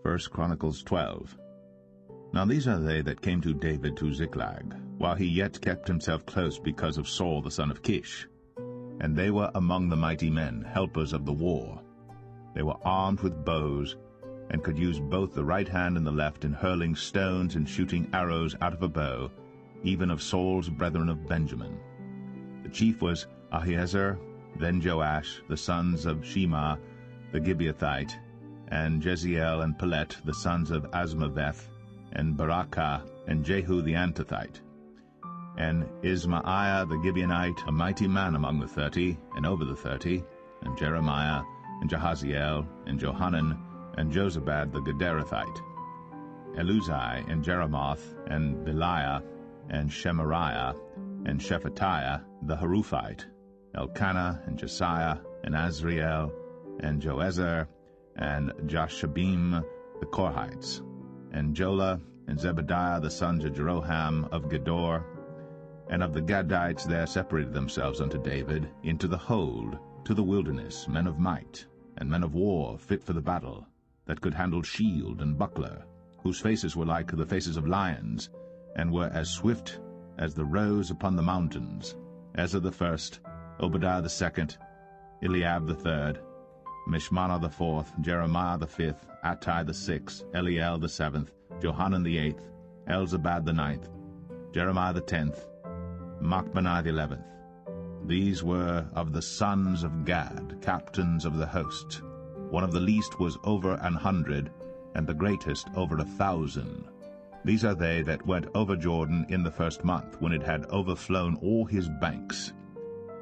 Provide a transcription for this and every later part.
Chronicles 12. Now these are they that came to David to Ziklag, while he yet kept himself close because of Saul the son of Kish. And they were among the mighty men, helpers of the war. They were armed with bows, and could use both the right hand and the left in hurling stones and shooting arrows out of a bow, even of Saul's brethren of Benjamin. The chief was Ahiezer, then Joash, the sons of Shema the Gibeathite, and Jeziel and Pelet, the sons of Azmaveth, and Barakah, and Jehu the Antothite, and Ismaiah the Gibeonite, a mighty man among the 30, and over the 30, and Jeremiah, and Jahaziel, and Johanan, and Jozabad the Gederathite, Eluzai, and Jeremoth, and Beliah, and Shemariah, and Shephatiah the Haruphite, Elkanah, and Josiah, and Azriel, and Joezer, and Jashabim the Korhites, and Jola, and Zebadiah the sons of Jeroham of Gedor. And of the Gadites there separated themselves unto David into the hold, to the wilderness, men of might, and men of war fit for the battle, that could handle shield and buckler, whose faces were like the faces of lions, and were as swift as the roes upon the mountains, Ezra the first, Obadiah the second, Eliab the third, Mishmanah the fourth, Jeremiah the fifth, Attai the sixth, Eliel the seventh, Johanan the eighth, Elzabad the ninth, Jeremiah the 10th, Machbenai the 11th. These were of the sons of Gad, captains of the host. One of the least was over 100, and the greatest over 1,000. These are they that went over Jordan in the first month, when it had overflown all his banks.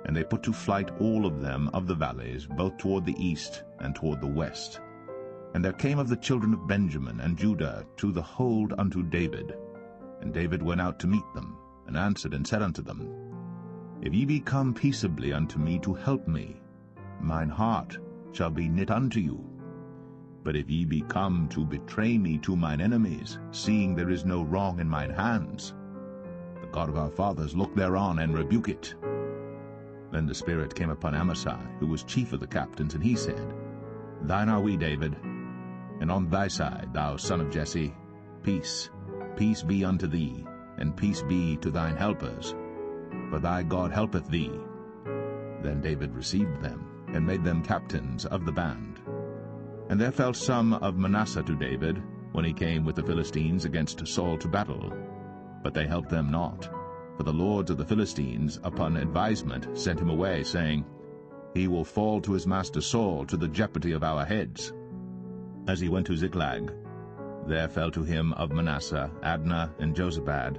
And they put to flight all of them of the valleys, both toward the east and toward the west. And there came of the children of Benjamin and Judah to the hold unto David. And David went out to meet them, and answered and said unto them, If ye be come peaceably unto me to help me, mine heart shall be knit unto you. But if ye be come to betray me to mine enemies, seeing there is no wrong in mine hands, the God of our fathers look thereon and rebuke it. Then the Spirit came upon Amasai, who was chief of the captains, and he said, Thine are we, David, and on thy side, thou son of Jesse, peace, peace be unto thee, and peace be to thine helpers, for thy God helpeth thee. Then David received them, and made them captains of the band. And there fell some of Manasseh to David, when he came with the Philistines against Saul to battle. But they helped them not, for the lords of the Philistines upon advisement sent him away, saying, He will fall to his master Saul to the jeopardy of our heads. As he went to Ziklag, there fell to him of Manasseh Adnah and Jozabad,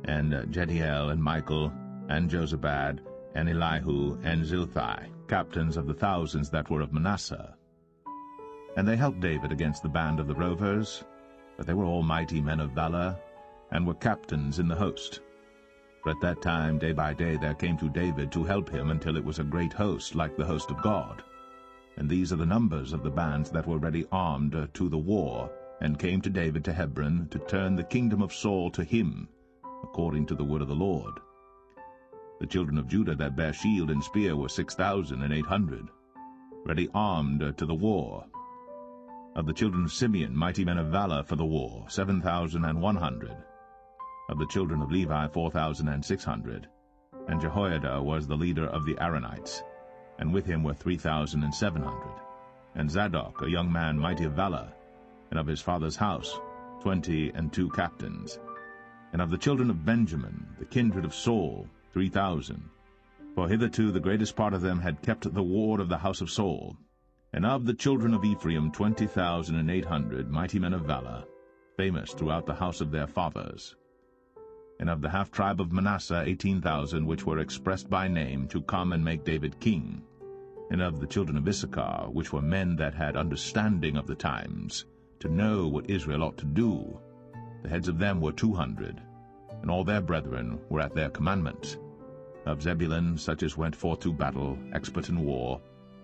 and Jediel and Michael, and Jozabad, and Elihu, and Zilthai, captains of the thousands that were of Manasseh. And they helped David against the band of the rovers, but they were all mighty men of valor, and were captains in the host. For at that time, day by day, there came to David to help him until it was a great host, like the host of God. And these are the numbers of the bands that were ready armed to the war, and came to David to Hebron, to turn the kingdom of Saul to him, according to the word of the Lord. The children of Judah that bare shield and spear were 6,800, ready armed to the war. Of the children of Simeon, mighty men of valor for the war, 7,100. Of the children of Levi, 4,600. And Jehoiada was the leader of the Aaronites, and with him were 3,700. And Zadok, a young man mighty of valor, and of his father's house, 22 captains. And of the children of Benjamin, the kindred of Saul, 3,000. For hitherto the greatest part of them had kept the ward of the house of Saul. And of the children of Ephraim 20,800 mighty men of valor, famous throughout the house of their fathers. And of the half-tribe of Manasseh 18,000, which were expressed by name, to come and make David king. And of the children of Issachar, which were men that had understanding of the times, to know what Israel ought to do, the heads of them were 200, and all their brethren were at their commandment. Of Zebulun, such as went forth to battle, expert in war,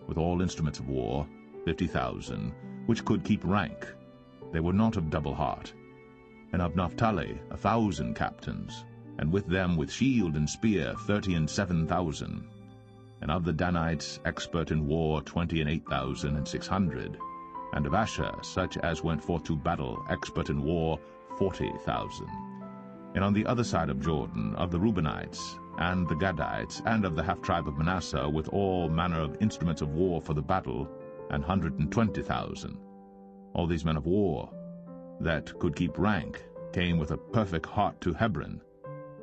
with all instruments of war, 50,000, which could keep rank. They were not of double heart. And of Naphtali 1,000 captains, and with them with shield and spear 37,000. And of the Danites expert in war 28,600. and of Asher such as went forth to battle, expert in war, 40,000. And on the other side of Jordan, of the Reubenites, and the Gadites, and of the half-tribe of Manasseh, with all manner of instruments of war for the battle, 120,000. All these men of war that could keep rank came with a perfect heart to Hebron,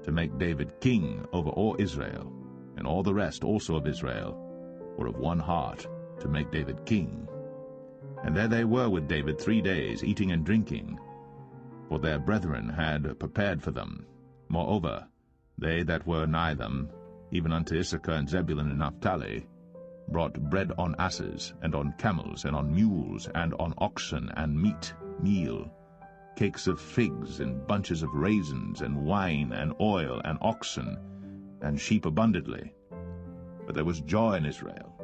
to make David king over all Israel, and all the rest also of Israel were of one heart to make David king. And there they were with David 3 days, eating and drinking, for their brethren had prepared for them. Moreover, they that were nigh them, even unto Issachar and Zebulun and Naphtali, brought bread on asses, and on camels, and on mules, and on oxen, and meat, meal, cakes of figs, and bunches of raisins, and wine, and oil, and oxen, and sheep abundantly. But there was joy in Israel,